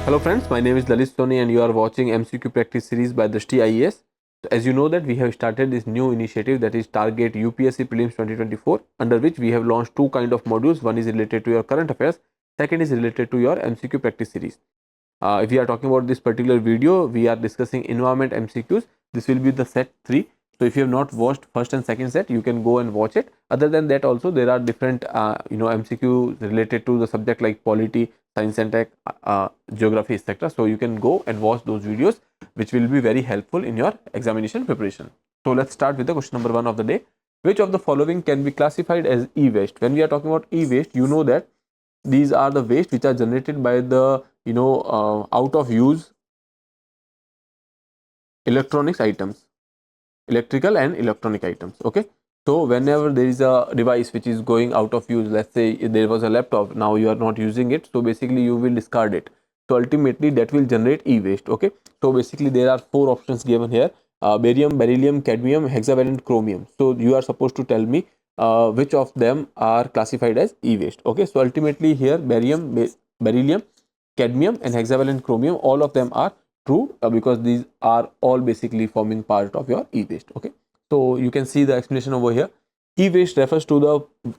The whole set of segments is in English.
Hello friends, my name is Lalit Soni and you are watching MCQ Practice Series by Drishti IAS. So as you know that we have started this new initiative, that is Target UPSC Prelims 2024, under which we have launched two kind of modules. One is related to your current affairs, second is related to your MCQ Practice Series. If we are talking about this particular video, we are discussing environment MCQs. This will be the set 3. So if you have not watched first and second set, you can go and watch it. Other than that also there are different MCQ related to the subject like polity, science and tech, geography, etc. So you can go and watch those videos, which will be very helpful in your examination preparation. So let's start with the question number 1 of the day. Which of the following can be classified as e-waste? When we are talking about e-waste, you know that these are the waste which are generated by the out of use electronics items, electrical and electronic items. Okay, so whenever there is a device which is going out of use, let's say there was a laptop, now you are not using it, so basically you will discard it. So ultimately that will generate e-waste. Okay, so basically there are 4 options given here: barium, beryllium, cadmium, hexavalent chromium. So you are supposed to tell me which of them are classified as e-waste. Okay, so ultimately here barium, beryllium, cadmium and hexavalent chromium, all of them are true because these are all basically forming part of your e-waste. Okay, so you can see the explanation over here. E-waste refers to the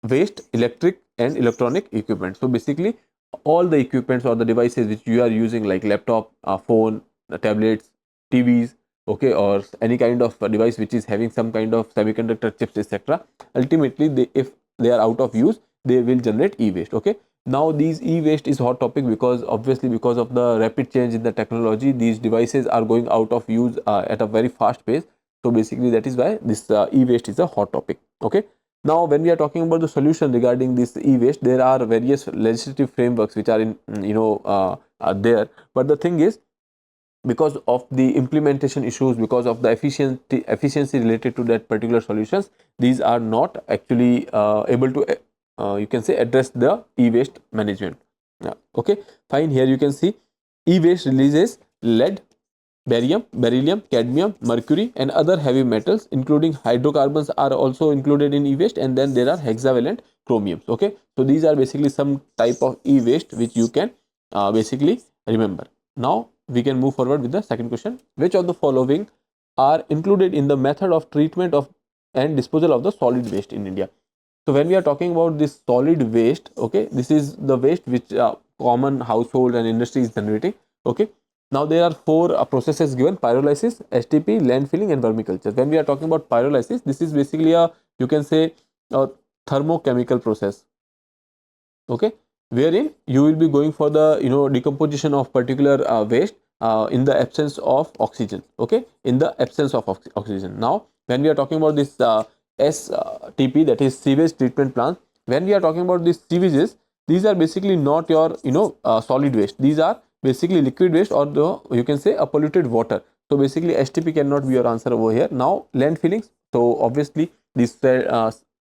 waste electric and electronic equipment. So basically all the equipments or the devices which you are using, like laptop, phone, tablets, TVs, okay, or any kind of device which is having some kind of semiconductor chips, etc. Ultimately if they are out of use, they will generate e-waste. Okay, now these e-waste is hot topic because obviously because of the rapid change in the technology, these devices are going out of use at a very fast pace. So basically that is why this e-waste is a hot topic. Okay, now when we are talking about the solution regarding this e-waste, there are various legislative frameworks which are in there, but the thing is, because of the implementation issues, because of the efficiency related to that particular solutions, these are not actually able to you can say address the e-waste management. Okay, fine. Here you can see e-waste releases lead, barium, beryllium, cadmium, mercury and other heavy metals including hydrocarbons are also included in e-waste, and then there are hexavalent chromiums. Okay, so these are basically some type of e-waste which you can basically remember. Now we can move forward with the second question. Which of the following are included in the method of treatment of and disposal of the solid waste in India? So when we are talking about this solid waste, okay, this is the waste which common household and industry is generating. Okay, now there are 4 processes given: pyrolysis, STP, landfilling and vermiculture. When we are talking about pyrolysis, this is basically a, you can say, a thermochemical process. Okay, wherein you will be going for the decomposition of particular waste in the absence of oxygen. Okay, in the absence of oxygen. Now when we are talking about this STP, that is sewage treatment plant, when we are talking about these sewages, these are basically not your solid waste. These are basically liquid waste, or you can say a polluted water. So basically STP cannot be your answer over here. Now landfillings, so obviously this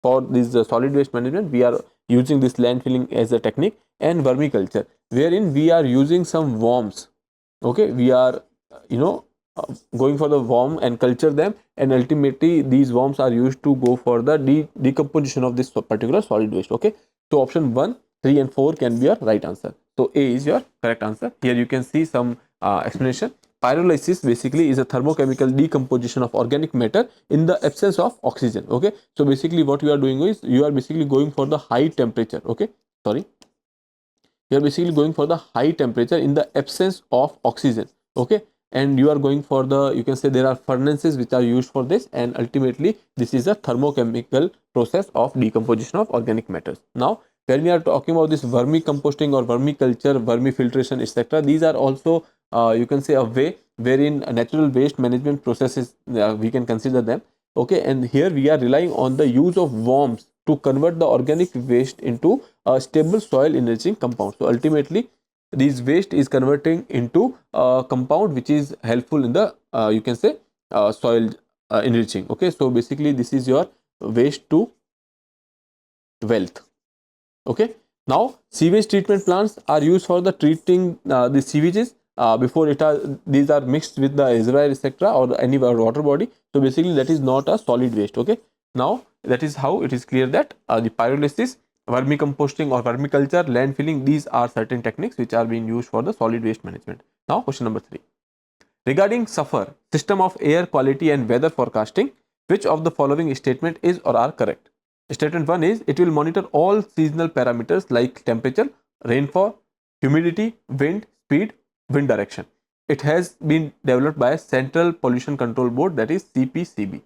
for this solid waste management we are using this landfilling as a technique, and vermiculture, wherein we are using some worms. Okay, we are going for the worm and culture them, and ultimately these worms are used to go for the decomposition of this particular solid waste. Okay, so option 1, 3 and 4 can be your right answer. So A is your correct answer. Here you can see some explanation. Pyrolysis basically is a thermochemical decomposition of organic matter in the absence of oxygen. Okay, so basically what you are doing is you are basically going for the high temperature. Okay, sorry, you are basically going for the high temperature in the absence of oxygen. Okay, and you are going for the, you can say, there are furnaces which are used for this, and ultimately this is a thermochemical process of decomposition of organic matters. Now when we are talking about this vermicomposting or vermiculture, vermifiltration, etc., these are also you can say a way wherein natural waste management processes we can consider them. Okay, and here we are relying on the use of worms to convert the organic waste into a stable soil enriching compound. So ultimately this waste is converting into a compound which is helpful in the you can say soil enriching. Okay, so basically this is your waste to wealth. Okay, now sewage treatment plants are used for the treating the sewages before these are mixed with the reservoir, etc., or any water body. So basically that is not a solid waste. Okay, now that is how it is clear that the pyrolysis vermicomposting or vermiculture, land filling, these are certain techniques which are being used for the solid waste management. Now question number 3. Regarding SUFFER, system of air quality and weather forecasting, which of the following statement is or are correct? Statement 1 is it will monitor all seasonal parameters like temperature, rainfall, humidity, wind, speed, wind direction. It has been developed by Central Pollution Control Board, that is CPCB.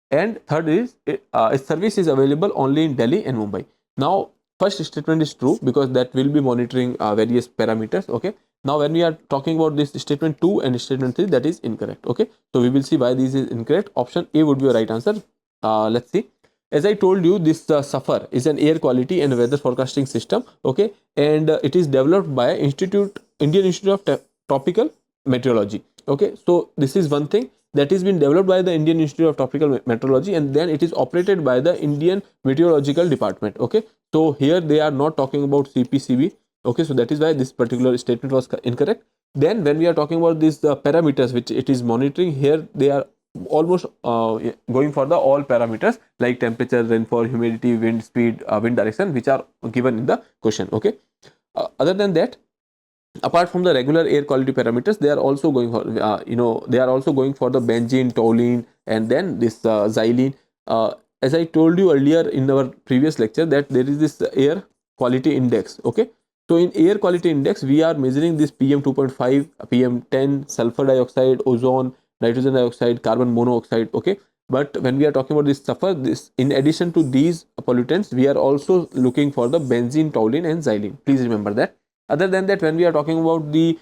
And third is its service is available only in Delhi and Mumbai. Now first statement is true because that will be monitoring various parameters. Okay, now when we are talking about this statement 2 and statement 3, that is incorrect. Okay, so we will see why this is incorrect. Option A would be a right answer. Let's see. As I told you, this SUFFER is an air quality and weather forecasting system. Okay, and it is developed by Indian Institute of Tropical Meteorology. Okay, so this is one thing that is been developed by the Indian Institute of Tropical Meteorology, and then it is operated by the Indian Meteorological Department. Okay, so here they are not talking about CPCB. Okay, so that is why this particular statement was incorrect. Then when we are talking about these parameters which it is monitoring, here they are almost going for the all parameters like temperature, rainfall, humidity, wind speed, wind direction, which are given in the question. Okay, other than that, apart from the regular air quality parameters, they are also going for they are also going for the benzene, toluene, and then this xylene. As I told you earlier in our previous lecture, that there is this air quality index. Okay, so in air quality index we are measuring this PM 2.5, PM 10, sulfur dioxide, ozone, nitrogen dioxide, carbon monoxide. Okay, but when we are talking about this SUFFER, this in addition to these pollutants, we are also looking for the benzene, toluene, and xylene. Please remember that. Other than that, when we are talking about the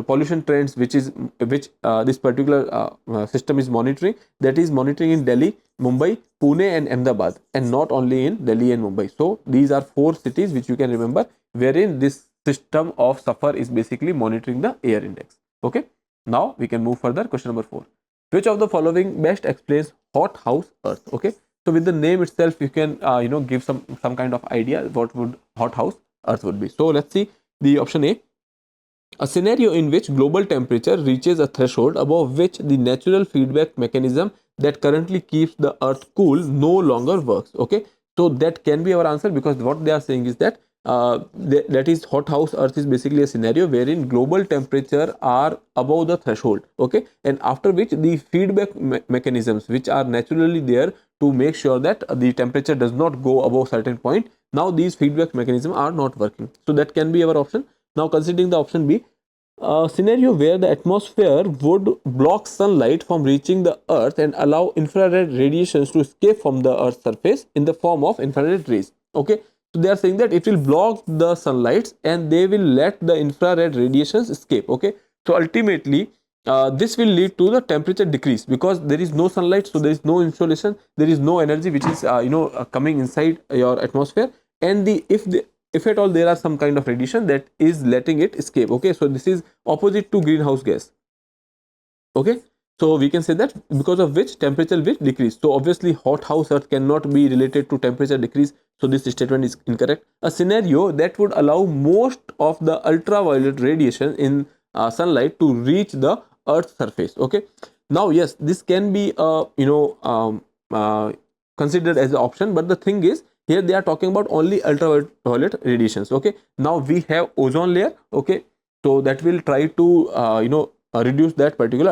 pollution trends, which this particular system is monitoring, that is monitoring in Delhi, Mumbai, Pune, and Ahmedabad, and not only in Delhi and Mumbai. So these are 4 cities which you can remember, wherein this system of SUFFER is basically monitoring the air index. Okay, now we can move further. Question number 4. Which of the following best explains hothouse earth? Okay, so with the name itself, you can give some kind of idea what would hothouse earth would be. So let's see the option A. A scenario in which global temperature reaches a threshold above which the natural feedback mechanism that currently keeps the earth cool no longer works. Okay, so that can be our answer, because what they are saying is that that is hothouse earth is basically a scenario wherein global temperature are above the threshold. Okay, and after which the feedback mechanisms which are naturally there to make sure that the temperature does not go above certain point, now these feedback mechanisms are not working. So that can be our option. Now considering the option B, a scenario where the atmosphere would block sunlight from reaching the earth and allow infrared radiations to escape from the earth's surface in the form of infrared rays. Okay, so they are saying that it will block the sunlight and they will let the infrared radiations escape. Okay, so ultimately this will lead to the temperature decrease, because there is no sunlight, so there is no insolation, there is no energy which is coming inside your atmosphere, and if at all there are some kind of radiation that is letting it escape. Okay, so this is opposite to greenhouse gas. Okay, so we can say that because of which temperature will decrease. So obviously hothouse earth cannot be related to temperature decrease, so this statement is incorrect. A scenario that would allow most of the ultraviolet radiation in sunlight to reach the earth's surface. Okay, now yes, this can be considered as an option, but the thing is, here they are talking about only ultraviolet radiations. Okay, now we have ozone layer. Okay, so that will try to reduce that particular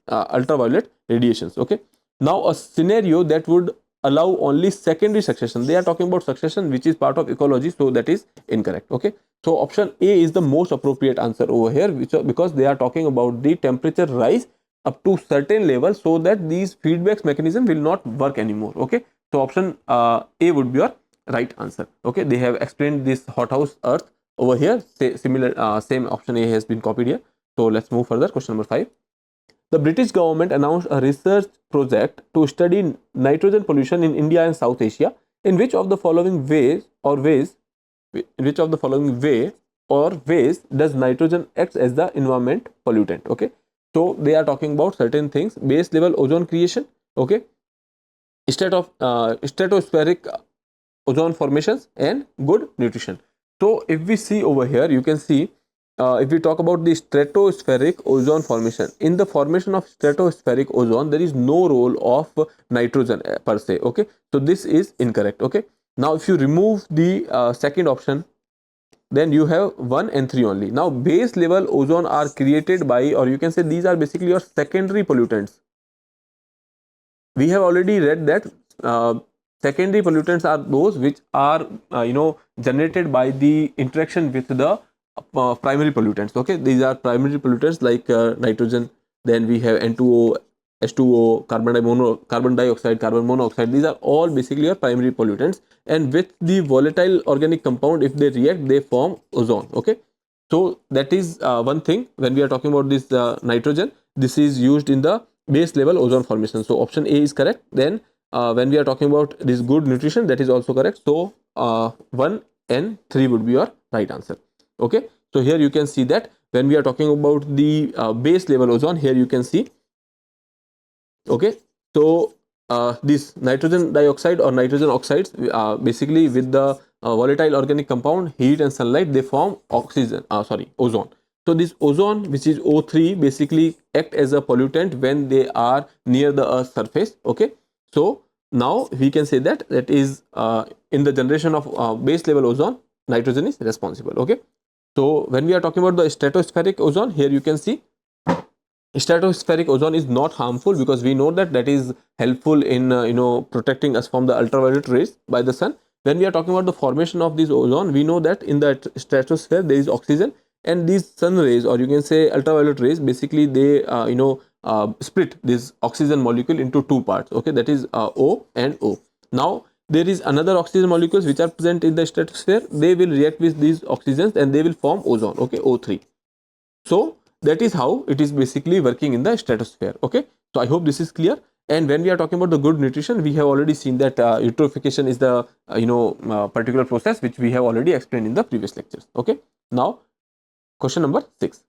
ultraviolet radiations. Okay, now a scenario that would allow only secondary succession, they are talking about succession which is part of ecology, so that is incorrect. Okay, so option A is the most appropriate answer over here, because they are talking about the temperature rise up to certain level, so that these feedback mechanism will not work anymore. Okay, so option A would be your right answer. Okay, they have explained this hothouse earth over here. Same option A has been copied here. So let's move further. Question number 5. The British government announced a research project to study nitrogen pollution in India and South Asia. In which of the following ways does nitrogen act as the environment pollutant? Okay, so they are talking about certain things: base level ozone creation. Okay, stratospheric ozone formations, and good nutrition. So if we see over here, you can see if we talk about the stratospheric ozone formation, in the formation of stratospheric ozone there is no role of nitrogen per se. Okay, so this is incorrect. Okay, Now if you remove the second option, then you have 1 and 3 only. Now base level ozone are created by, or you can say these are basically your secondary pollutants. We have already read that secondary pollutants are those which are generated by the interaction with the primary pollutants. Okay, these are primary pollutants like nitrogen, then we have N2O, H2O, carbon dioxide, carbon monoxide. These are all basically your primary pollutants, and with the volatile organic compound, if they react, they form ozone. Okay, so that is one thing. When we are talking about this nitrogen, this is used in the base level ozone formation. So option A is correct. Then when we are talking about this good nutrition, that is also correct. So 1 and 3 would be your right answer. Okay, so here you can see that when we are talking about the base level ozone, here you can see, okay, so this nitrogen dioxide or nitrogen oxides, basically with the volatile organic compound, heat and sunlight, they form ozone. So this ozone, which is O3, basically act as a pollutant when they are near the earth's surface. Okay, so now we can say that is in the generation of base level ozone, nitrogen is responsible. Okay, so when we are talking about the stratospheric ozone, here you can see stratospheric ozone is not harmful, because we know that is helpful in protecting us from the ultraviolet rays by the sun. When we are talking about the formation of this ozone, we know that in the stratosphere there is oxygen, and these sun rays, or you can say ultraviolet rays, basically they split this oxygen molecule into two parts. Okay, that is O and O. Now there is another oxygen molecules which are present in the stratosphere. They will react with these oxygens and they will form ozone. Okay, O3. So that is how it is basically working in the stratosphere. Okay, so I hope this is clear. And when we are talking about the good nutrition, we have already seen that eutrophication is the particular process which we have already explained in the previous lectures. Okay, now question number 6.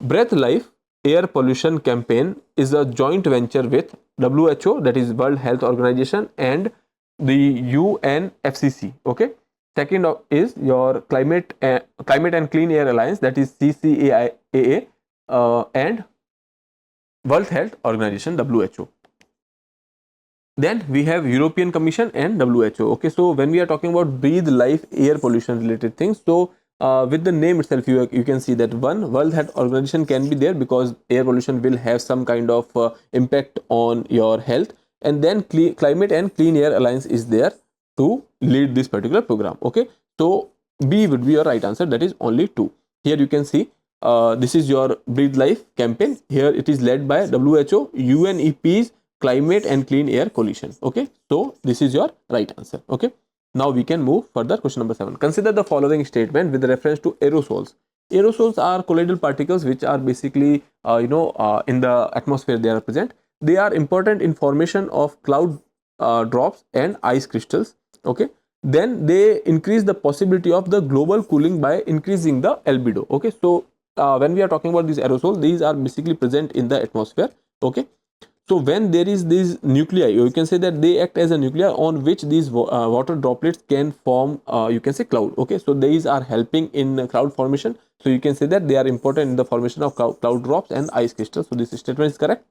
Breath Life Air Pollution Campaign is a joint venture with WHO, that is World Health Organization, and the UNFCCC. Okay, second is your Climate and Clean Air Alliance, that is CCAA, and World Health Organization, WHO. Then we have European Commission and WHO. Okay, so when we are talking about breathe life air pollution related things, so with the name itself, you can see that one World Health Organization can be there because air pollution will have some kind of impact on your health, and then Climate and Clean Air Alliance is there to lead this particular program. Okay, so B would be your right answer, that is only 2. Here you can see this is your Breathe Life campaign. Here it is led by WHO, UNEP's Climate and Clean Air Coalition. Okay, so this is your right answer. Okay, now we can move further. Question number 7. Consider the following statement with reference to aerosols. Aerosols are colloidal particles which are basically in the atmosphere they are present. They are important in formation of cloud drops and ice crystals. Okay, then they increase the possibility of the global cooling by increasing the albedo. Okay, so when we are talking about these aerosols, these are basically present in the atmosphere. Okay, so when there is these nuclei, you can say that they act as a nuclei on which these water droplets can form, you can say cloud. Okay, so these are helping in cloud formation. So you can say that they are important in the formation of cloud drops and ice crystals. So this statement is correct.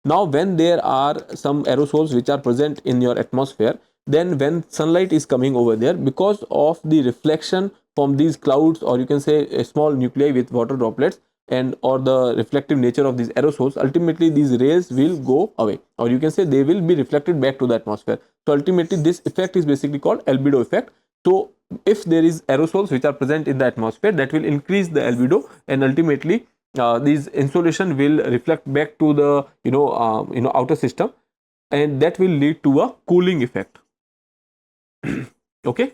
Now when there are some aerosols which are present in your atmosphere, then when sunlight is coming over there, because of the reflection from these clouds, or you can say a small nuclei with water droplets, and or the reflective nature of these aerosols, ultimately these rays will go away, or you can say they will be reflected back to the atmosphere. So ultimately this effect is basically called albedo effect. So if there is aerosols which are present in the atmosphere, that will increase the albedo, and ultimately these insolation will reflect back to the outer system, and that will lead to a cooling effect. Okay,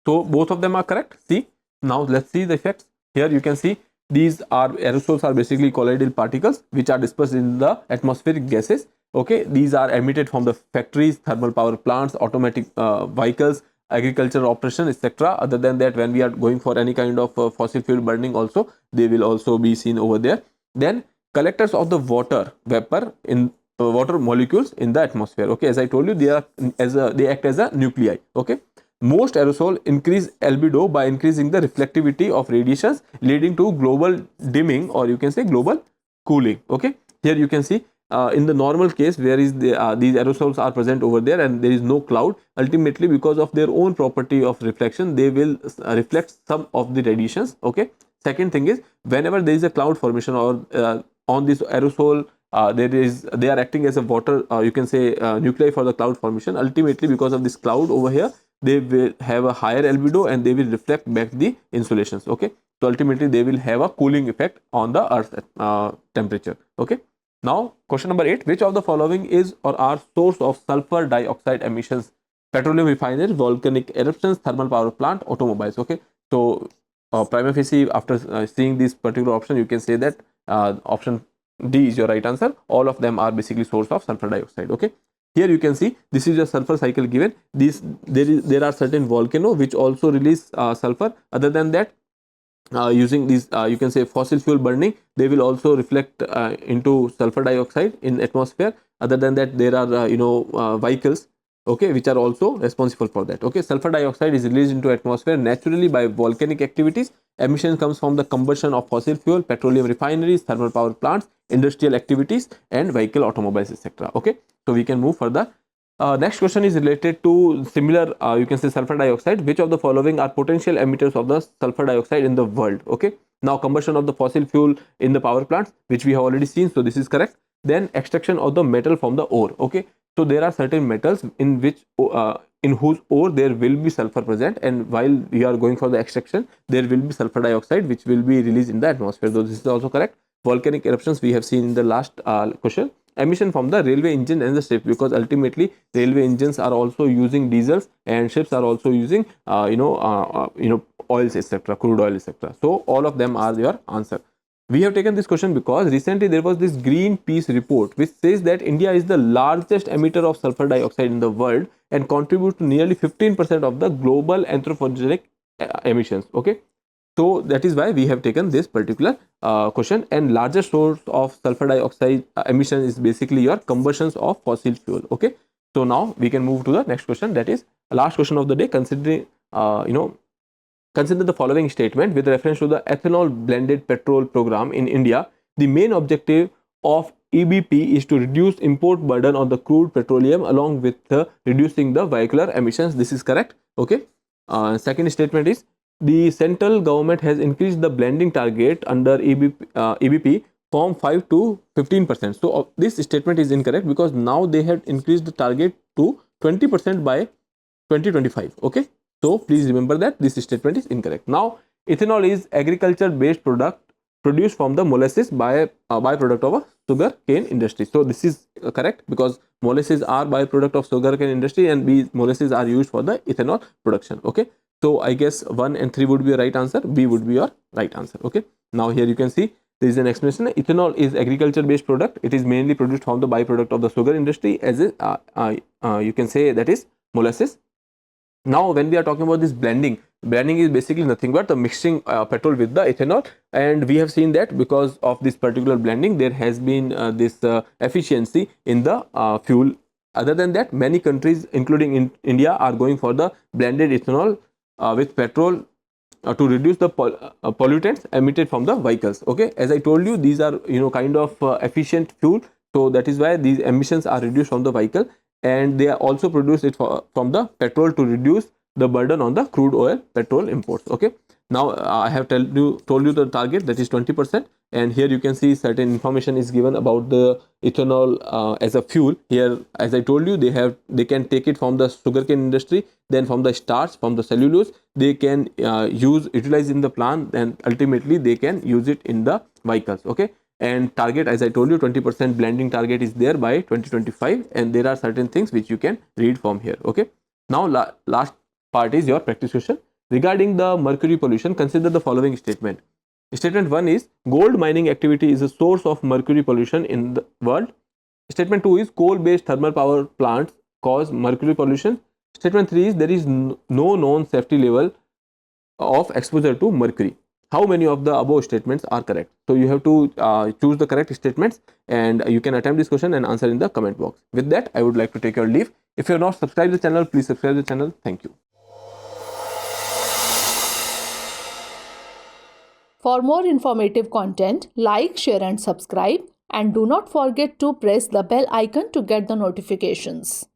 so both of them are correct. See, now let's see the effects. Here you can see these are aerosols are basically colloidal particles which are dispersed in the atmospheric gases. Okay, these are emitted from the factories, thermal power plants, automatic vehicles, agricultural operation, etc. Other than that, when we are going for any kind of fossil fuel burning also, they will also be seen over there. Then collectors of the water vapor in water molecules in the atmosphere. Okay, as I told you, they act as a nuclei. Okay, most aerosol increase albedo by increasing the reflectivity of radiations, leading to global dimming, or you can say global cooling. Okay, here you can see in the normal case, where is these aerosols are present over there and there is no cloud, ultimately because of their own property of reflection, they will reflect some of the radiations. Okay. Second thing is, whenever there is a cloud formation or on this aerosol, they are acting as a water, you can say nuclei for the cloud formation. Ultimately, because of this cloud over here, they will have a higher albedo and they will reflect back the insolations. Okay. So ultimately they will have a cooling effect on the earth temperature. Okay. Now question number 8, which of the following is or are source of sulfur dioxide emissions? Petroleum refineries, volcanic eruptions, thermal power plant, automobiles. Okay. So prima facie, after seeing this particular option, you can say that option D is your right answer. All of them are basically source of sulfur dioxide. Okay. Here you can see this is a sulfur cycle given. There are certain volcano which also release sulfur. Other than that, using these you can say fossil fuel burning, they will also reflect into sulfur dioxide in atmosphere. Other than that, there are vehicles, okay, which are also responsible for that. Okay, sulfur dioxide is released into atmosphere naturally by volcanic activities. Emission comes from the combustion of fossil fuel, petroleum refineries, thermal power plants, industrial activities, and vehicle, automobiles, etc. Okay, so we can move further. Next question is related to similar, you can say sulfur dioxide. Which of the following are potential emitters of the sulfur dioxide in the world? Okay. Now combustion of the fossil fuel in the power plants, which we have already seen. So this is correct. Then extraction of the metal from the ore. Okay. So there are certain metals in which in whose ore there will be sulfur present, and while we are going for the extraction, there will be sulfur dioxide which will be released in the atmosphere. So this is also correct. Volcanic eruptions we have seen in the last question. Emission from the railway engine and the ship, because ultimately railway engines are also using diesels and ships are also using oils, etc., crude oil, etc. So all of them are your answer. We have taken this question because recently there was this Greenpeace report which says that India is the largest emitter of sulfur dioxide in the world and contributes to nearly 15% of the global anthropogenic emissions. Okay. So that is why we have taken this particular question, and largest source of sulfur dioxide emission is basically your combustions of fossil fuel. Okay. So now we can move to the next question, that is last question of the day. Considering consider the following statement with reference to the ethanol blended petrol program in India. The main objective of EBP is to reduce import burden on the crude petroleum along with reducing the vehicular emissions. This is correct. Okay. Second statement is the central government has increased the blending target under EBP from 5 to 15%. So this statement is incorrect because now they have increased the target to 20% by 2025. Okay. So please remember that this statement is incorrect. Now ethanol is agriculture based product produced from the molasses by byproduct of a sugar cane industry. So this is correct because molasses are byproduct of sugar cane industry and these molasses are used for the ethanol production. Okay. So I guess 1 and 3 would be a right answer. B would be your right answer. Okay. Now here you can see there is an explanation. Ethanol is agriculture based product. It is mainly produced from the byproduct of the sugar industry, as you can say that is molasses. Now when we are talking about this blending is basically nothing but the mixing petrol with the ethanol, and we have seen that because of this particular blending there has been this efficiency in the fuel. Other than that, many countries including in India are going for the blended ethanol with petrol to reduce the pollutants emitted from the vehicles. Okay, as I told you, these are kind of efficient fuel, so that is why these emissions are reduced from the vehicle, and they are also produced it from the petrol to reduce the burden on the crude oil petrol imports. Okay, now I have told you the target, that is 20%, and here you can see certain information is given about the ethanol as a fuel. Here, as I told you, they can take it from the sugarcane industry, then from the starch, from the cellulose, they can utilize in the plant, and ultimately they can use it in the vehicles. Okay, and target, as I told you, 20% blending target is there by 2025, and there are certain things which you can read from here. Okay, now last part is your practice question regarding the mercury pollution. Consider the following statement. Statement 1 is gold mining activity is a source of mercury pollution in the world. Statement 2 is coal based thermal power plants cause mercury pollution. Statement 3 is there is no known safety level of exposure to mercury. How many of the above statements are correct? So you have to choose the correct statements, and you can attempt this question and answer in the comment box. With that, I would like to take your leave. If you have not subscribed the channel, please subscribe the channel. Thank you. For more informative content, like, share and subscribe, and do not forget to press the bell icon to get the notifications.